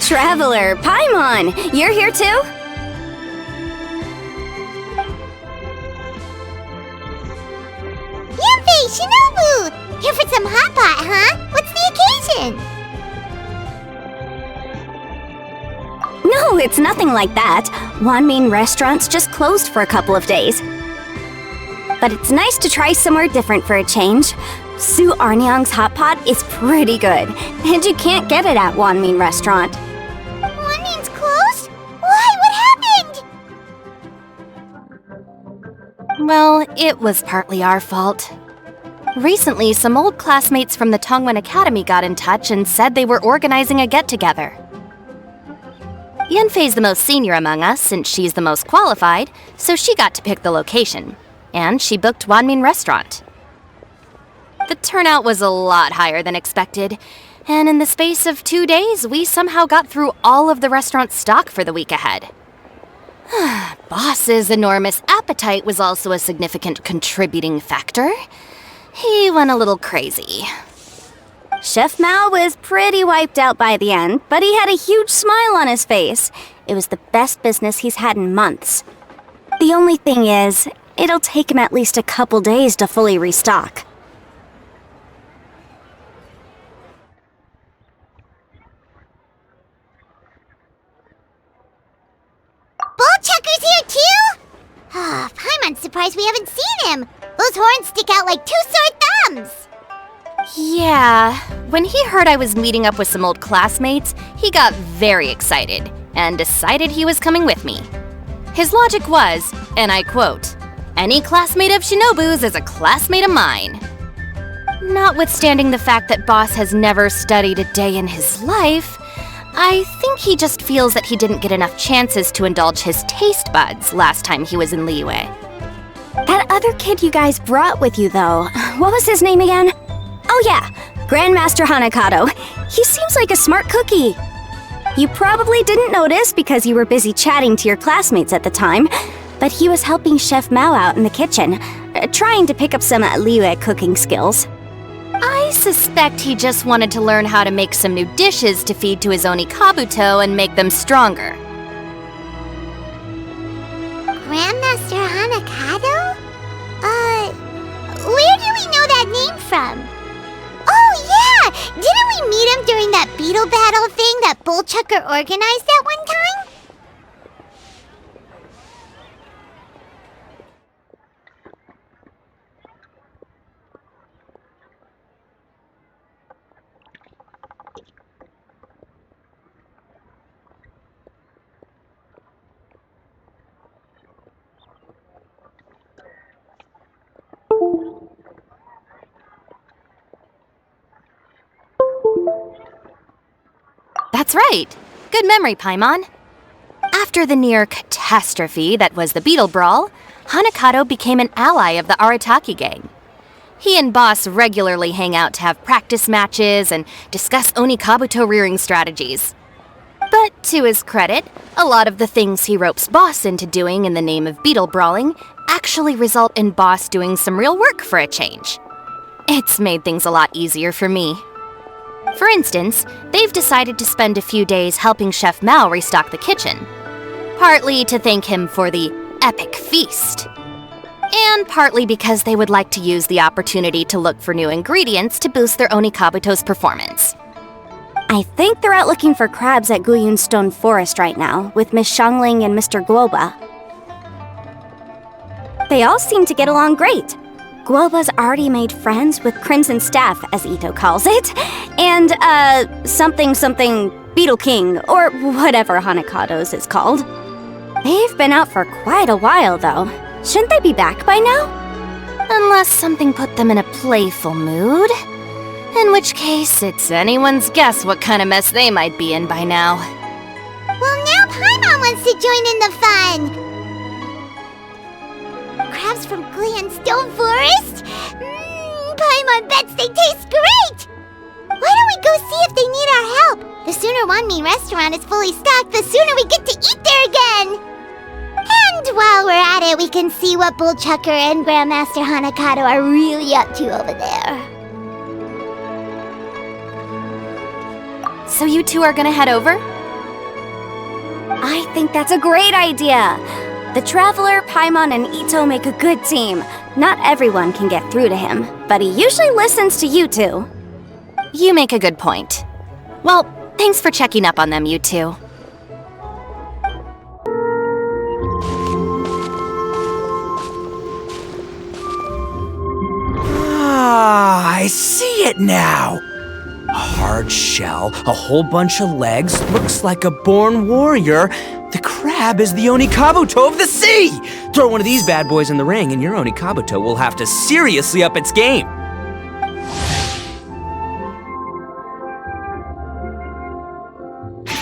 Traveler, Paimon, you're here too? Yumpy, Shinobu! Here for some hot pot, huh? What's the occasion? No, it's nothing like that. Wanmin Restaurant's just closed for a couple of days. But it's nice to try somewhere different for a change. Su Arnyang's hot pot is pretty good, and you can't get it at Wanmin Restaurant. Wanmin's closed? Why? What happened? Well, it was partly our fault. Recently, some old classmates from the Tongwen Academy got in touch and said they were organizing a get-together. Yanfei's the most senior among us, since she's the most qualified, so she got to pick the location. And she booked Wanmin Restaurant. The turnout was a lot higher than expected, and in the space of 2 days, we somehow got through all of the restaurant's stock for the week ahead. Boss's enormous appetite was also a significant contributing factor. He went a little crazy. Chef Mao was pretty wiped out by the end, but he had a huge smile on his face. It was the best business he's had in months. The only thing is, it'll take him at least a couple days to fully restock. Bullchucker's here too? Ah, Paimon's surprised we haven't seen him. Those horns stick out like 2 sore thumbs. Yeah, when he heard I was meeting up with some old classmates, he got very excited and decided he was coming with me. His logic was, and I quote, "Any classmate of Shinobu's is a classmate of mine." Notwithstanding the fact that Boss has never studied a day in his life, I think he just feels that he didn't get enough chances to indulge his taste buds last time he was in Liyue. That other kid you guys brought with you, though, what was his name again? Oh yeah, Grandmaster Hanakado. He seems like a smart cookie. You probably didn't notice because you were busy chatting to your classmates at the time, but he was helping Chef Mao out in the kitchen, trying to pick up some Liyue cooking skills. I suspect he just wanted to learn how to make some new dishes to feed to his Onikabuto and make them stronger. Grandmaster Hanakado? Where do we know that name from? Oh yeah! Didn't we meet him during that beetle battle thing that Bullchucker organized at one time? That's right. Good memory, Paimon. After the near catastrophe that was the Beetle Brawl, Hanakado became an ally of the Arataki gang. He and Boss regularly hang out to have practice matches and discuss Onikabuto rearing strategies. But to his credit, a lot of the things he ropes Boss into doing in the name of beetle brawling actually result in Boss doing some real work for a change. It's made things a lot easier for me. For instance, they've decided to spend a few days helping Chef Mao restock the kitchen. Partly to thank him for the epic feast. And partly because they would like to use the opportunity to look for new ingredients to boost their Onikabuto's performance. I think they're out looking for crabs at Guyun Stone Forest right now, with Miss Shangling and Mr. Guoba. They all seem to get along great. Guoba's already made friends with Crimson Staff, as Ito calls it, and, something Beetle King, or whatever Hanakado's is called. They've been out for quite a while, though. Shouldn't they be back by now? Unless something put them in a playful mood. In which case, it's anyone's guess what kind of mess they might be in by now. Well, now Paimon wants to join in the fun! Crabs from Guyun Stone Forest? Paimon bets they taste great! Why don't we go see if they need our help? The sooner Wanmin Restaurant is fully stocked, the sooner we get to eat there again! And while we're at it, we can see what Bullchucker and Grandmaster Hanakado are really up to over there. So you two are gonna head over? I think that's a great idea. The Traveler, Paimon, and Ito make a good team. Not everyone can get through to him, but he usually listens to you two. You make a good point. Well, thanks for checking up on them, you two. Ah, I see it now. A hard shell, a whole bunch of legs, looks like a born warrior. The crab is the Onikabuto of the sea! Throw one of these bad boys in the ring and your Onikabuto will have to seriously up its game.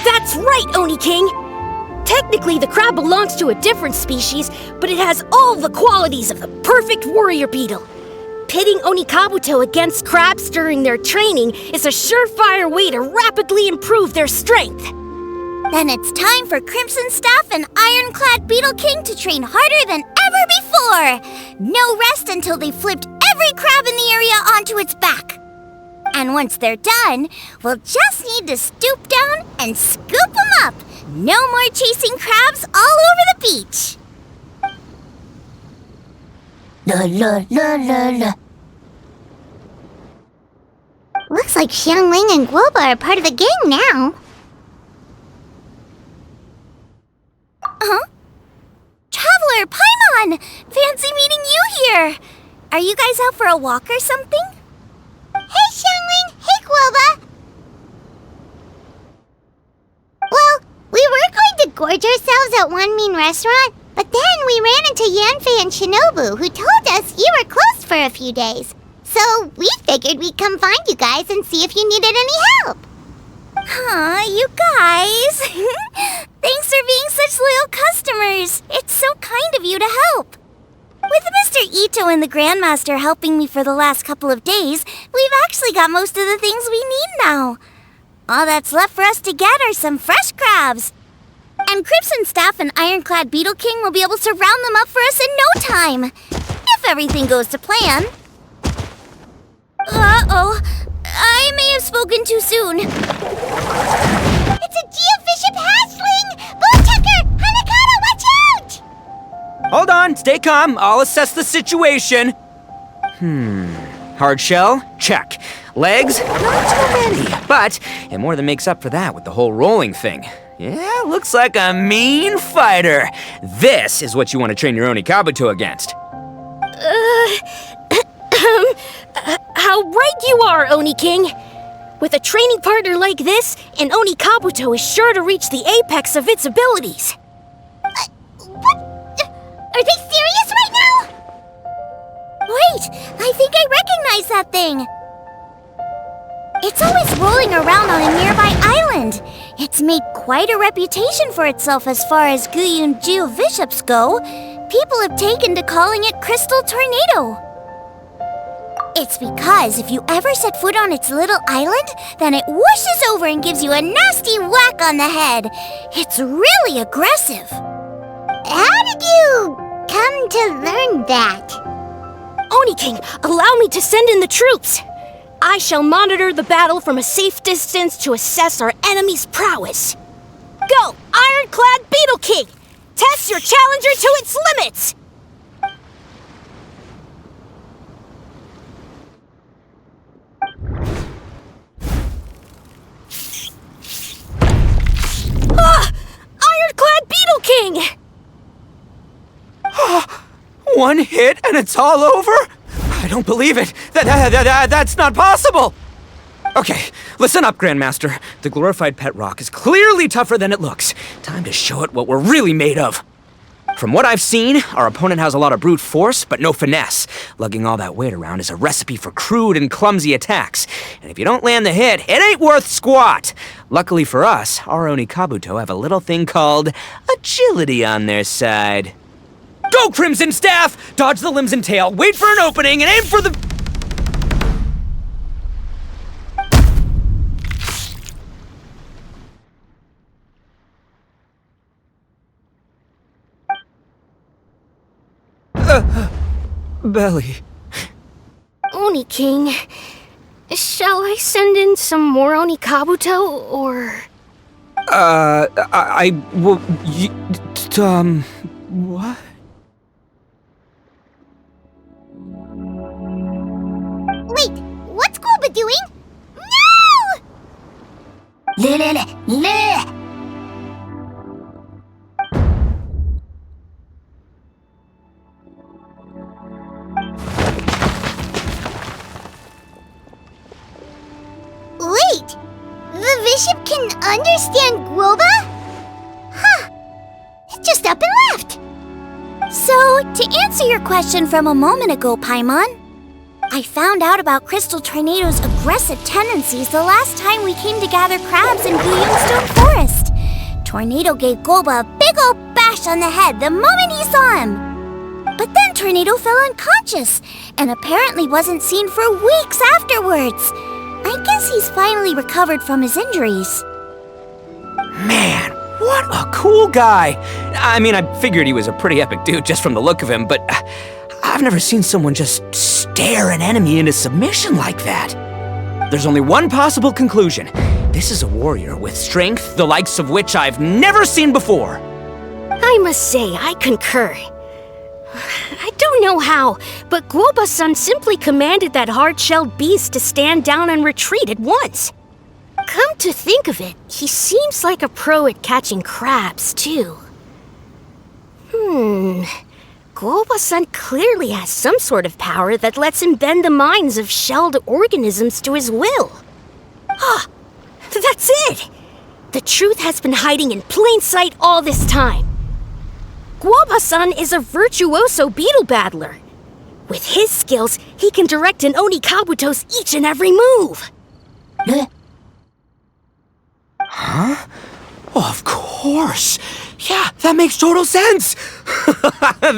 That's right, Oni King! Technically, the crab belongs to a different species, but it has all the qualities of the perfect warrior beetle. Pitting Onikabuto against crabs during their training is a surefire way to rapidly improve their strength. Then it's time for Crimson Staff and Ironclad Beetle King to train harder than ever before! No rest until they've flipped every crab in the area onto its back. And once they're done, we'll just need to stoop down and scoop them up. No more chasing crabs all over the beach. La la la la la. Looks like Xiangling and Guoba are part of the gang now. Huh? Traveler, Paimon! Fancy meeting you here! Are you guys out for a walk or something? Hey, Xiangling! Hey, Guoba! Well, we were going to gorge ourselves at Wanmin Restaurant, but then we ran into Yanfei and Shinobu, who told us you were closed for a few days. So we figured we'd come find you guys and see if you needed any help. Aw, you guys! Thanks for being such loyal customers. It's so kind of you to help. With Mr. Ito and the Grandmaster helping me for the last couple of days, we've actually got most of the things we need now. All that's left for us to get are some fresh crabs. And Crimson Staff and Ironclad Beetle King will be able to round them up for us in no time. If everything goes to plan. Uh-oh. I may have spoken too soon. It's a geofiship hatchling! Bullchucker! Hanakata, watch out! Hold on, stay calm. I'll assess the situation. Hard shell? Check. Legs? Not too many. But it more than makes up for that with the whole rolling thing. Yeah, looks like a mean fighter. This is what you want to train your Onikabuto against. How right you are, Oni King! With a training partner like this, an Onikabuto is sure to reach the apex of its abilities. What? Are they serious right now? Wait, I think I recognize that thing. It's always rolling around on a nearby island. It's made quite a reputation for itself as far as Guyun geofiships go. People have taken to calling it Crystal Tornado. It's because if you ever set foot on its little island, then it whooshes over and gives you a nasty whack on the head. It's really aggressive. How did you come to learn that? Oni King, allow me to send in the troops. I shall monitor the battle from a safe distance to assess our enemy's prowess. Go, Ironclad Beetle King! Test your challenger to its limits! Ironclad Beetle King! One hit and it's all over? I don't believe it. That's not possible. Okay, listen up, Grandmaster. The glorified pet rock is clearly tougher than it looks. Time to show it what we're really made of. From what I've seen, our opponent has a lot of brute force, but no finesse. Lugging all that weight around is a recipe for crude and clumsy attacks. And if you don't land the hit, it ain't worth squat. Luckily for us, our Onikabuto have a little thing called agility on their side. Go, Crimson Staff! Dodge the limbs and tail, wait for an opening, and aim for the... belly. Oni King, shall I send in some more Onikabuto, or... What? Wait, what's Gooba doing? No! Wait, the bishop can understand Guoba? Huh, it just up and left. So, to answer your question from a moment ago, Paimon, I found out about Crystal Tornado's aggressive tendencies the last time we came to gather crabs in Stone Forest. Tornado gave Guoba a big old bash on the head the moment he saw him. But then Tornado fell unconscious and apparently wasn't seen for weeks afterwards. I guess he's finally recovered from his injuries. Man, what a cool guy! I mean, I figured he was a pretty epic dude just from the look of him, but I've never seen someone just stare an enemy into submission like that. There's only one possible conclusion. This is a warrior with strength the likes of which I've never seen before. I must say, I concur. I don't know how, but Guoba-san simply commanded that hard-shelled beast to stand down and retreat at once. Come to think of it, he seems like a pro at catching crabs, too. Guoba-san clearly has some sort of power that lets him bend the minds of shelled organisms to his will. Ah, that's it! The truth has been hiding in plain sight all this time. Guoba-san is a virtuoso beetle battler. With his skills, he can direct an Oni Kabuto's each and every move. Huh? Oh, of course. Yeah, that makes total sense.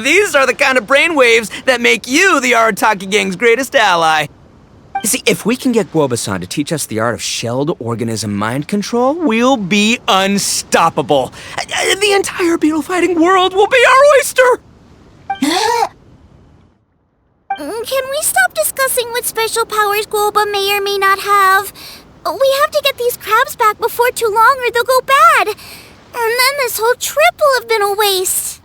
These are the kind of brainwaves that make you the Arataki gang's greatest ally. You see, if we can get Guoba-san to teach us the art of shelled organism mind control, we'll be unstoppable. The entire beetle fighting world will be our oyster! Can we stop discussing what special powers Guoba may or may not have? We have to get these crabs back before too long or they'll go bad. And then this whole trip will have been a waste.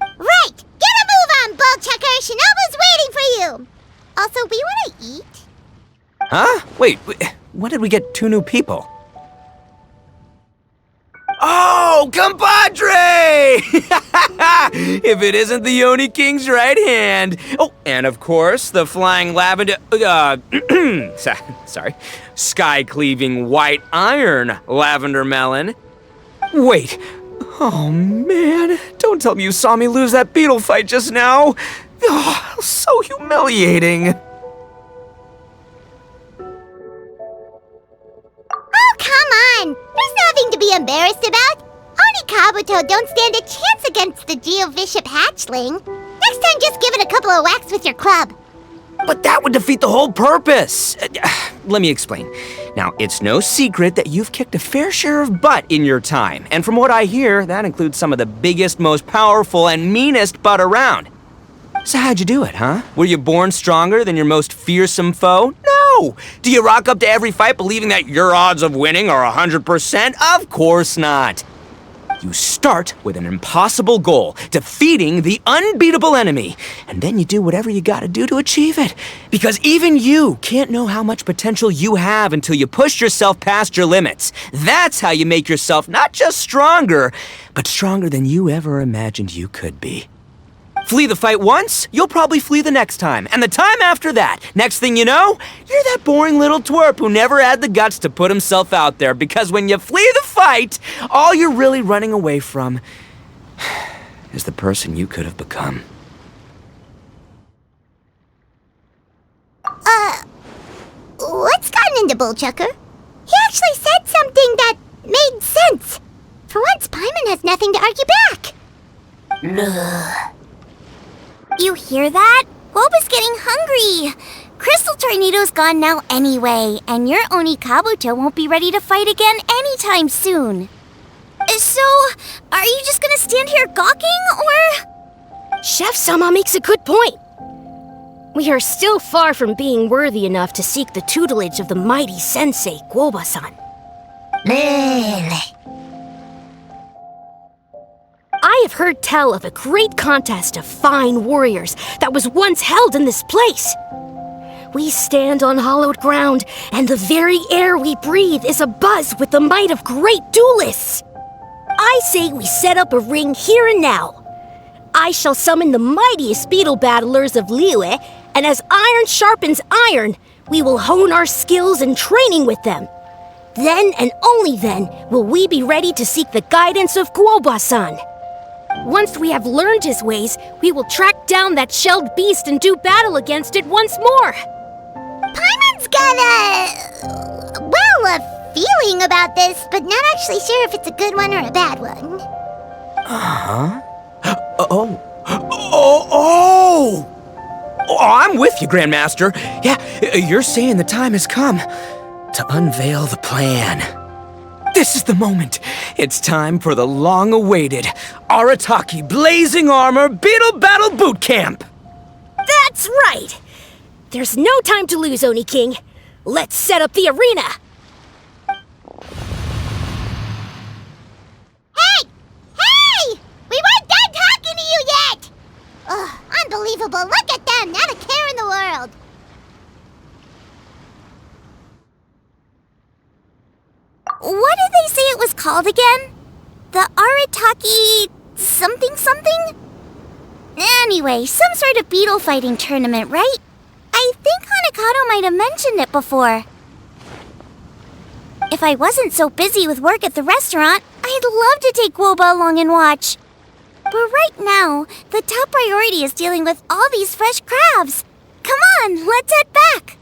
Right, get a move on, Bullchucker. Shinobu's waiting for you. Also, we want to eat. Huh? Wait, when did we get 2 new people? Oh, compadre! If it isn't the Oni King's right hand. Oh, and of course, the flying lavender, sorry, sky-cleaving white iron lavender melon. Wait, oh man, don't tell me you saw me lose that beetle fight just now. Oh, so humiliating. Oh, come on! There's nothing to be embarrassed about. Oni Kabuto don't stand a chance against the Geo-Bishop hatchling. Next time, just give it a couple of whacks with your club. But that would defeat the whole purpose. Let me explain. Now, it's no secret that you've kicked a fair share of butt in your time. And from what I hear, that includes some of the biggest, most powerful, and meanest butt around. So how'd you do it, huh? Were you born stronger than your most fearsome foe? No! Do you rock up to every fight believing that your odds of winning are 100%? Of course not. You start with an impossible goal, defeating the unbeatable enemy, and then you do whatever you gotta do to achieve it. Because even you can't know how much potential you have until you push yourself past your limits. That's how you make yourself not just stronger, but stronger than you ever imagined you could be. Flee the fight once, you'll probably flee the next time, and the time after that. Next thing you know, you're that boring little twerp who never had the guts to put himself out there, because when you flee the fight, all you're really running away from is the person you could have become. What's gotten into Bullchucker? He actually said something that made sense. For once, Paimon has nothing to argue back. You hear that? Guoba's getting hungry. Crystal Tornado's gone now anyway, and your Oni Kabuto won't be ready to fight again anytime soon. So, are you just gonna stand here gawking, or...? Chef-sama makes a good point. We are still far from being worthy enough to seek the tutelage of the mighty sensei, Guoba-san. I have heard tell of a great contest of fine warriors that was once held in this place. We stand on hallowed ground, and the very air we breathe is abuzz with the might of great duelists. I say we set up a ring here and now. I shall summon the mightiest beetle battlers of Liyue, and as iron sharpens iron, we will hone our skills and training with them. Then and only then will we be ready to seek the guidance of Kuoba-san. Once we have learned his ways, we will track down that shelled beast and do battle against it once more. Paimon's got a feeling about this, but not actually sure if it's a good one or a bad one. Huh? Oh, I'm with you, Grandmaster. Yeah, you're saying the time has come to unveil the plan. This is the moment. It's time for the long-awaited Arataki Blazing Armor Beetle Battle Boot Camp. That's right! There's no time to lose, Oni King. Let's set up the arena! Hey! We weren't done talking to you yet! Ugh, unbelievable. Look at them, not a care in the world. What did they say it was called again? The Arataki something? Anyway, some sort of beetle fighting tournament, right? I think Hanakato might have mentioned it before. If I wasn't so busy with work at the restaurant, I'd love to take Woba along and watch. But right now, the top priority is dealing with all these fresh crabs. Come on, let's head back.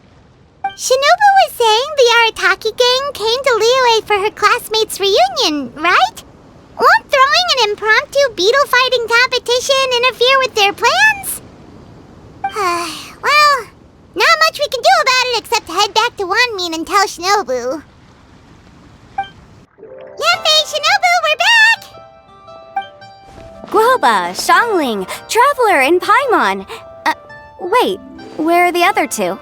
Shinobu was saying the Arataki gang came to Liyue for her classmates' reunion, right? Won't throwing an impromptu beetle fighting competition interfere with their plans? Well, not much we can do about it except head back to Wanmin and tell Shinobu. Yuffie, Shinobu, we're back! Guoba, Xiangling, Traveler, and Paimon. Wait, where are the other two?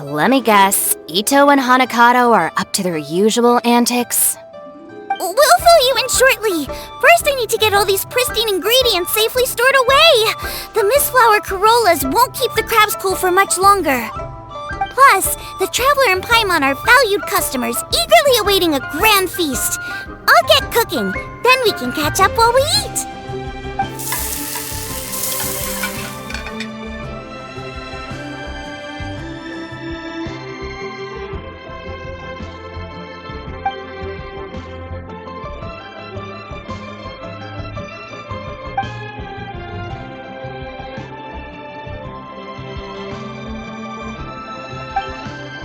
Let me guess, Ito and Hanakato are up to their usual antics? We'll fill you in shortly. First, I need to get all these pristine ingredients safely stored away. The mistflower corollas won't keep the crabs cool for much longer. Plus, the Traveler and Paimon are valued customers, eagerly awaiting a grand feast. I'll get cooking, then we can catch up while we eat.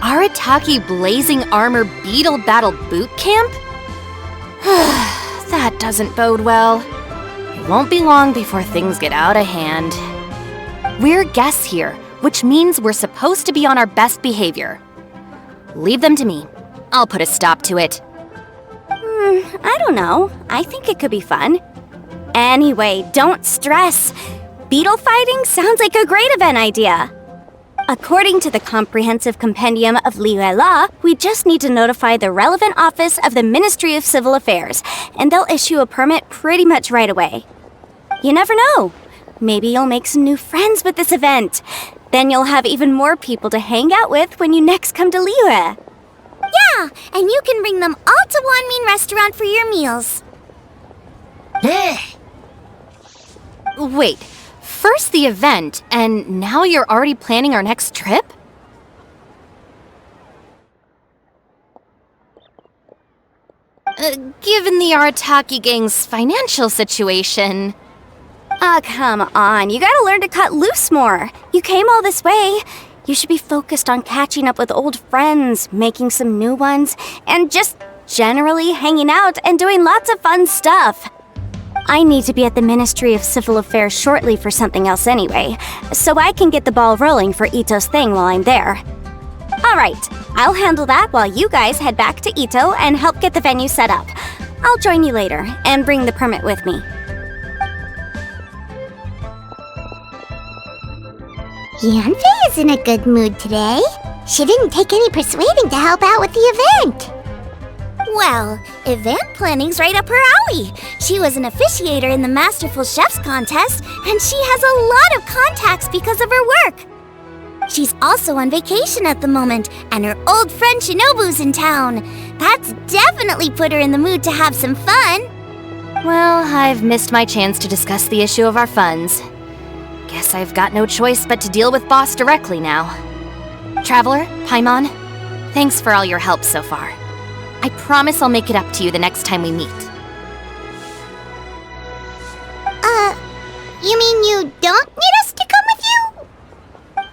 Arataki Blazing Armor Beetle Battle Boot Camp? That doesn't bode well. It won't be long before things get out of hand. We're guests here, which means we're supposed to be on our best behavior. Leave them to me. I'll put a stop to it. I don't know. I think it could be fun. Anyway, don't stress. Beetle fighting sounds like a great event idea. According to the Comprehensive Compendium of Liyue Law, we just need to notify the relevant office of the Ministry of Civil Affairs, and they'll issue a permit pretty much right away. You never know. Maybe you'll make some new friends with this event. Then you'll have even more people to hang out with when you next come to Liyue. Yeah, and you can bring them all to Wanmin Restaurant for your meals. Wait, first the event, and now you're already planning our next trip? Given the Arataki gang's financial situation... Come on. You gotta learn to cut loose more. You came all this way. You should be focused on catching up with old friends, making some new ones, and just generally hanging out and doing lots of fun stuff. I need to be at the Ministry of Civil Affairs shortly for something else anyway, so I can get the ball rolling for Ito's thing while I'm there. Alright, I'll handle that while you guys head back to Ito and help get the venue set up. I'll join you later and bring the permit with me. Yanfei is in a good mood today. She didn't take any persuading to help out with the event. Well, Event planning's right up her alley. She was an officiator in the Masterful Chefs contest, and she has a lot of contacts because of her work. She's also on vacation at the moment, and her old friend Shinobu's in town. That's definitely put her in the mood to have some fun. Well, I've missed my chance to discuss the issue of our funds. Guess I've got no choice but to deal with Boss directly now. Traveler, Paimon, thanks for all your help so far. I promise I'll make it up to you the next time we meet. You mean you don't need us to come with you?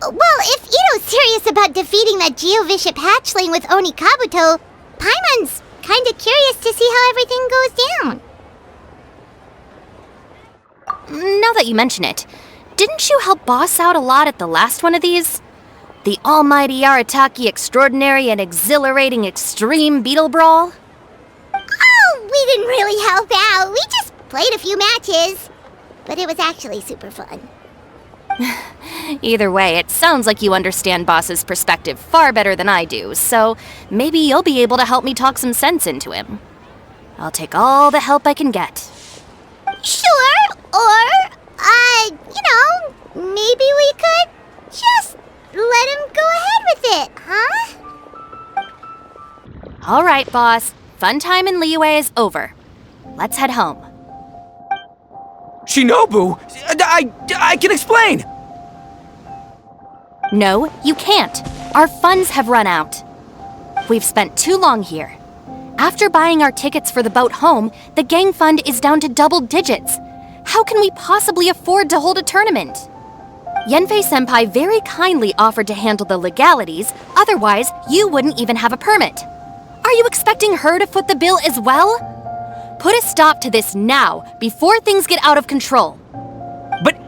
Well, if Ito's serious about defeating that Geovishap hatchling with Oni Kabuto, Paimon's kinda curious to see how everything goes down. Now that you mention it, didn't you help Boss out a lot at the last one of these? The almighty Arataki extraordinary and exhilarating extreme beetle brawl? Oh, we didn't really help out. We just played a few matches. But it was actually super fun. Either way, it sounds like you understand Boss's perspective far better than I do, so maybe you'll be able to help me talk some sense into him. I'll take all the help I can get. Sure, or, maybe we could just let him go ahead with it, huh? All right, Boss. Fun time in Liyue is over. Let's head home. Shinobu, I can explain. No, you can't. Our funds have run out. We've spent too long here. After buying our tickets for the boat home, the gang fund is down to double digits. How can we possibly afford to hold a tournament? Yanfei-senpai very kindly offered to handle the legalities, otherwise you wouldn't even have a permit. Are you expecting her to foot the bill as well? Put a stop to this now, before things get out of control. But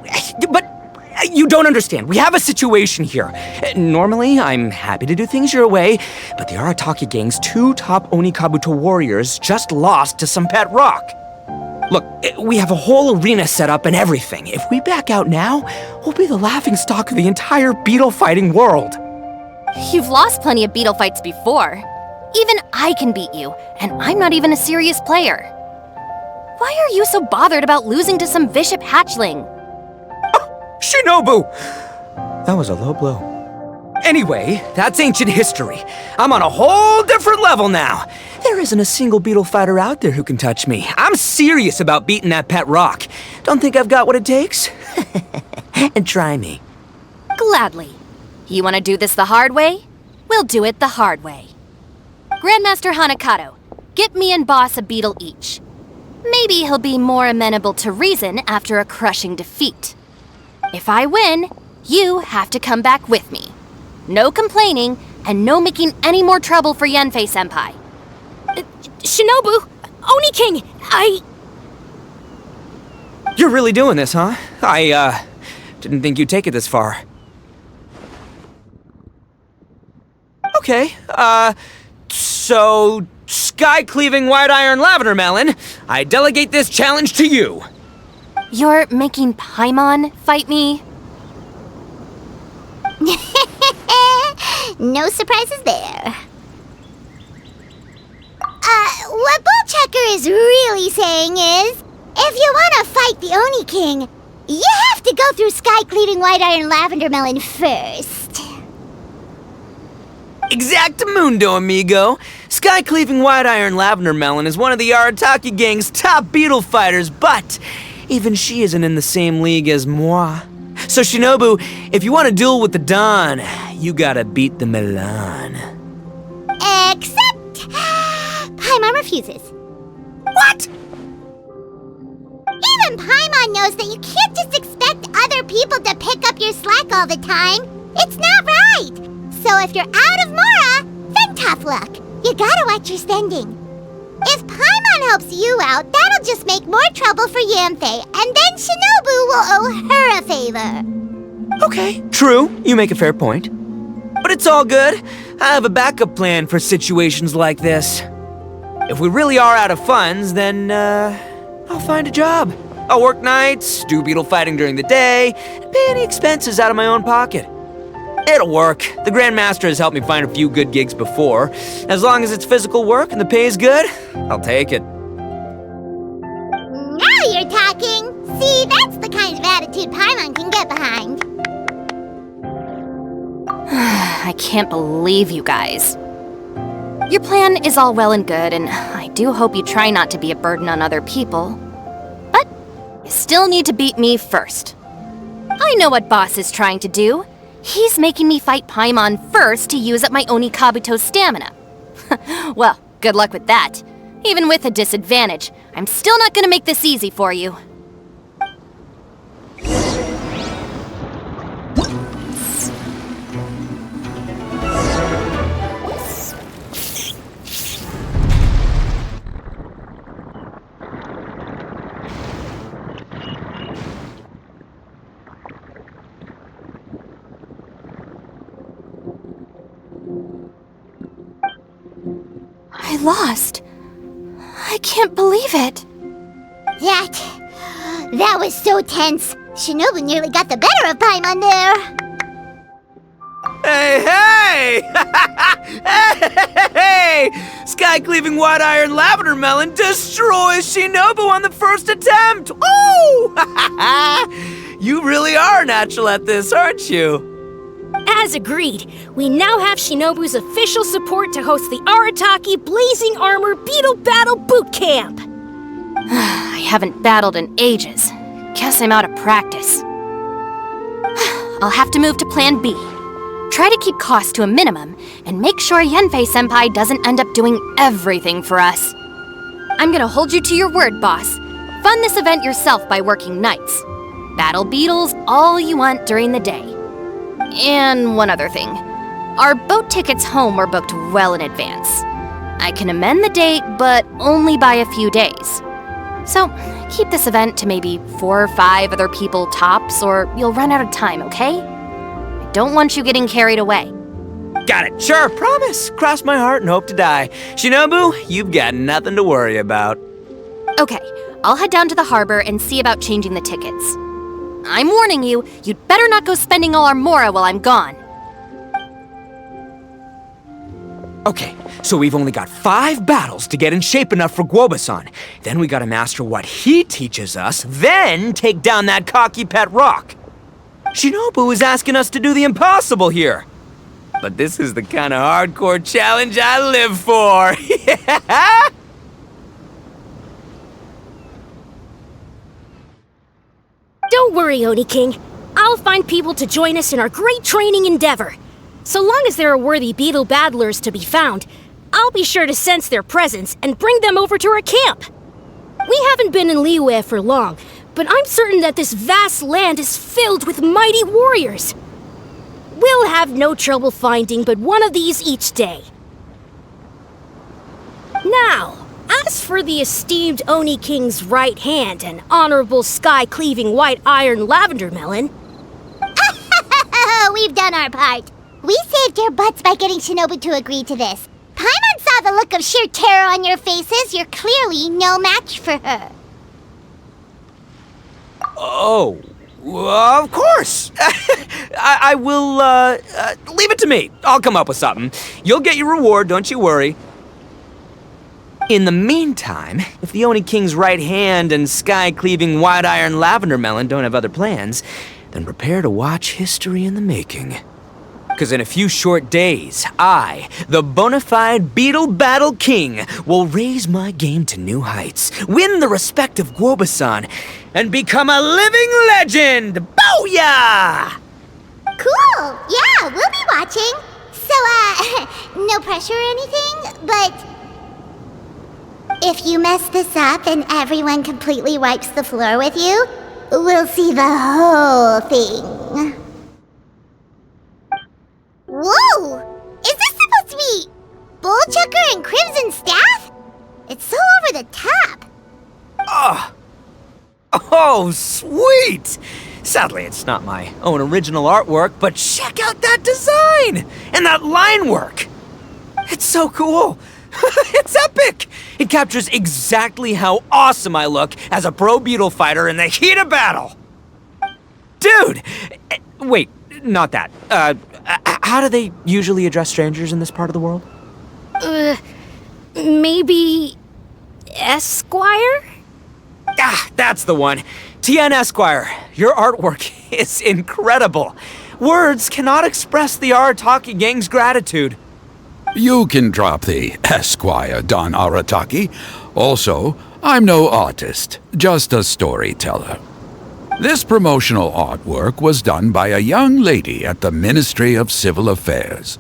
you don't understand. We have a situation here. Normally, I'm happy to do things your way, but the Arataki gang's 2 top Oni Kabuto warriors just lost to some pet rock. Look, we have a whole arena set up and everything. If we back out now, we'll be the laughingstock of the entire beetle fighting world. You've lost plenty of beetle fights before. Even I can beat you, and I'm not even a serious player. Why are you so bothered about losing to some Vishap hatchling? Shinobu! That was a low blow. Anyway, that's ancient history. I'm on a whole different level now. There isn't a single beetle fighter out there who can touch me. I'm serious about beating that pet rock. Don't think I've got what it takes? And try me. Gladly. You want to do this the hard way? We'll do it the hard way. Grandmaster Hanakato, get me and Boss a beetle each. Maybe he'll be more amenable to reason after a crushing defeat. If I win, you have to come back with me. No complaining, and no making any more trouble for Yanfei-senpai. Shinobu! Oni King! You're really doing this, huh? I didn't think you'd take it this far. Okay, so sky-cleaving white iron lavender melon, I delegate this challenge to you. You're making Paimon fight me? No surprises there. What Bullchecker is really saying is, if you want to fight the Oni King, you have to go through sky-cleaving white iron lavender melon first. Exactamundo, amigo. Sky-cleaving white iron lavender melon is one of the Arataki gang's top beetle fighters, but even she isn't in the same league as moi. So Shinobu, if you want to duel with the Don, you gotta beat the Milan. Except Paimon refuses. What? Even Paimon knows that you can't just expect other people to pick up your slack all the time. It's not right. So if you're out of Mora, then tough luck. You gotta watch your spending. If Paimon helps you out, that'll just make more trouble for Yanfei, and then Shinobu will owe her a favor. Okay, true. You make a fair point. But it's all good. I have a backup plan for situations like this. If we really are out of funds, then, I'll find a job. I'll work nights, do beetle fighting during the day, and pay any expenses out of my own pocket. It'll work. The Grandmaster has helped me find a few good gigs before. As long as it's physical work and the pay is good, I'll take it. Now you're talking! See, that's the kind of attitude Paimon can get behind. I can't believe you guys. Your plan is all well and good, and I do hope you try not to be a burden on other people. But you still need to beat me first. I know what Boss is trying to do. He's making me fight Paimon first to use up my Oni Kabuto's stamina. Well, good luck with that. Even with a disadvantage, I'm still not gonna make this easy for you. I lost. I can't believe it. That was so tense. Shinobu nearly got the better of Paimon there. Hey! Hey! Sky-cleaving white iron lavender melon destroys Shinobu on the first attempt! Ooh! You really are natural at this, aren't you? As agreed, we now have Shinobu's official support to host the Arataki Blazing Armor Beetle Battle Boot Camp. I haven't battled in ages. Guess I'm out of practice. I'll have to move to Plan B. Try to keep costs to a minimum, and make sure Yanfei-senpai doesn't end up doing everything for us. I'm gonna hold you to your word, boss. Fund this event yourself by working nights. Battle beetles all you want during the day. And one other thing. Our boat tickets home were booked well in advance. I can amend the date, but only by a few days. So, keep this event to maybe 4 or 5 other people tops, or you'll run out of time, okay? I don't want you getting carried away. Got it. Sure, promise. Cross my heart and hope to die. Shinobu, you've got nothing to worry about. Okay, I'll head down to the harbor and see about changing the tickets. I'm warning you, you'd better not go spending all our mora while I'm gone. Okay, so we've only got 5 battles to get in shape enough for Guoba-san. Then we gotta master what he teaches us, then take down that cocky pet rock. Shinobu is asking us to do the impossible here. But this is the kind of hardcore challenge I live for. Yeah! Don't worry, Oni King. I'll find people to join us in our great training endeavor. So long as there are worthy beetle battlers to be found, I'll be sure to sense their presence and bring them over to our camp. We haven't been in Liyue for long, but I'm certain that this vast land is filled with mighty warriors. We'll have no trouble finding but one of these each day. Now, as for the esteemed Oni King's right hand and honorable sky-cleaving white iron lavender melon... We've done our part. We saved your butts by getting Shinobu to agree to this. Paimon saw the look of sheer terror on your faces. You're clearly no match for her. Oh, of course. I will, leave it to me. I'll come up with something. You'll get your reward, don't you worry. In the meantime, if the Oni King's right hand and sky-cleaving white iron lavender melon don't have other plans, then prepare to watch history in the making. Because in a few short days, I, the bona fide Beetle Battle King, will raise my game to new heights, win the respect of Guoba-san, and become a living legend! Booyah! Cool! Yeah, we'll be watching. So, no pressure or anything, but... if you mess this up and everyone completely wipes the floor with you, we'll see the whole thing. Whoa! Is this supposed to be Bull Chucker and Crimson Staff? It's so over the top. Oh, sweet! Sadly, it's not my own original artwork, but check out that design! And that line work! It's so cool! It's epic! It captures exactly how awesome I look as a pro beetle fighter in the heat of battle! Dude! Wait, not that. How do they usually address strangers in this part of the world? Maybe... Esquire? Ah, that's the one. TN Esquire, your artwork is incredible. Words cannot express the Arataki gang's gratitude. You can drop the Esquire, Don Arataki. Also, I'm no artist, just a storyteller. This promotional artwork was done by a young lady at the Ministry of Civil Affairs.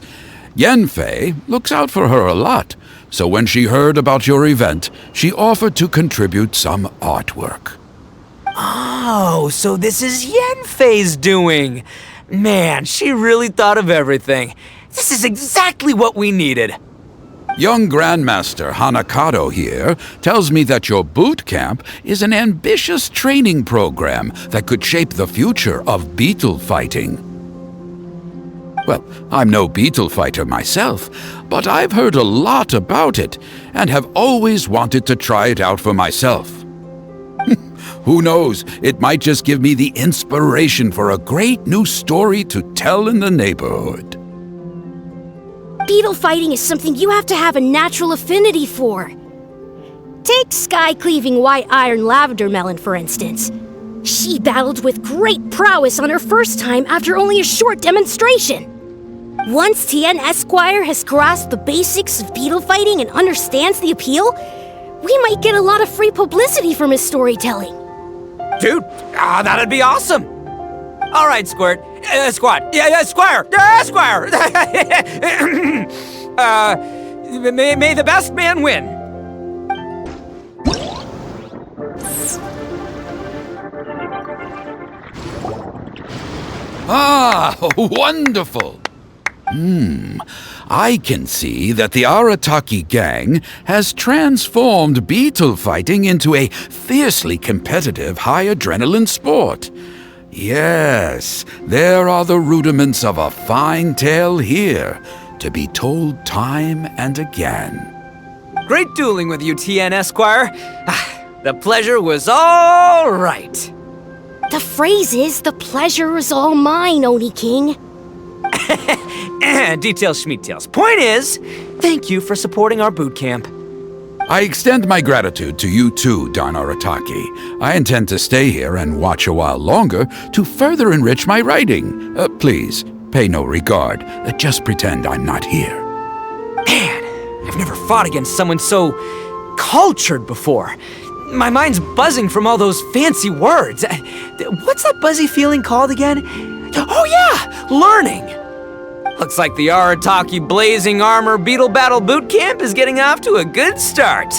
Yenfei looks out for her a lot, so when she heard about your event, she offered to contribute some artwork. Oh, so this is Yenfei's doing. Man, she really thought of everything. This is exactly what we needed. Young Grandmaster Hanakado here tells me that your boot camp is an ambitious training program that could shape the future of beetle fighting. Well, I'm no beetle fighter myself, but I've heard a lot about it and have always wanted to try it out for myself. Who knows, it might just give me the inspiration for a great new story to tell in the neighborhood. Beetle fighting is something you have to have a natural affinity for. Take sky-cleaving white iron lavender melon, for instance. She battled with great prowess on her first time after only a short demonstration. Once TN Esquire has grasped the basics of beetle fighting and understands the appeal, we might get a lot of free publicity from his storytelling. Dude, that'd be awesome. All right, Squirt. Squad. Yeah, Squire. Squire. May the best man win. Ah, wonderful! I can see that the Arataki gang has transformed beetle fighting into a fiercely competitive high-adrenaline sport. Yes, there are the rudiments of a fine tale here, to be told time and again. Great dueling with you, TN Esquire. The pleasure was all right. The phrase is, the pleasure is all mine, Oni King. Details schmeetails. Point is, thank you for supporting our boot camp. I extend my gratitude to you too, Don Arataki. I intend to stay here and watch a while longer to further enrich my writing. Please, pay no regard. Just pretend I'm not here. Man, I've never fought against someone so cultured before. My mind's buzzing from all those fancy words. What's that buzzy feeling called again? Oh yeah, learning. Looks like the Arataki Blazing Armor Beetle Battle Boot Camp is getting off to a good start.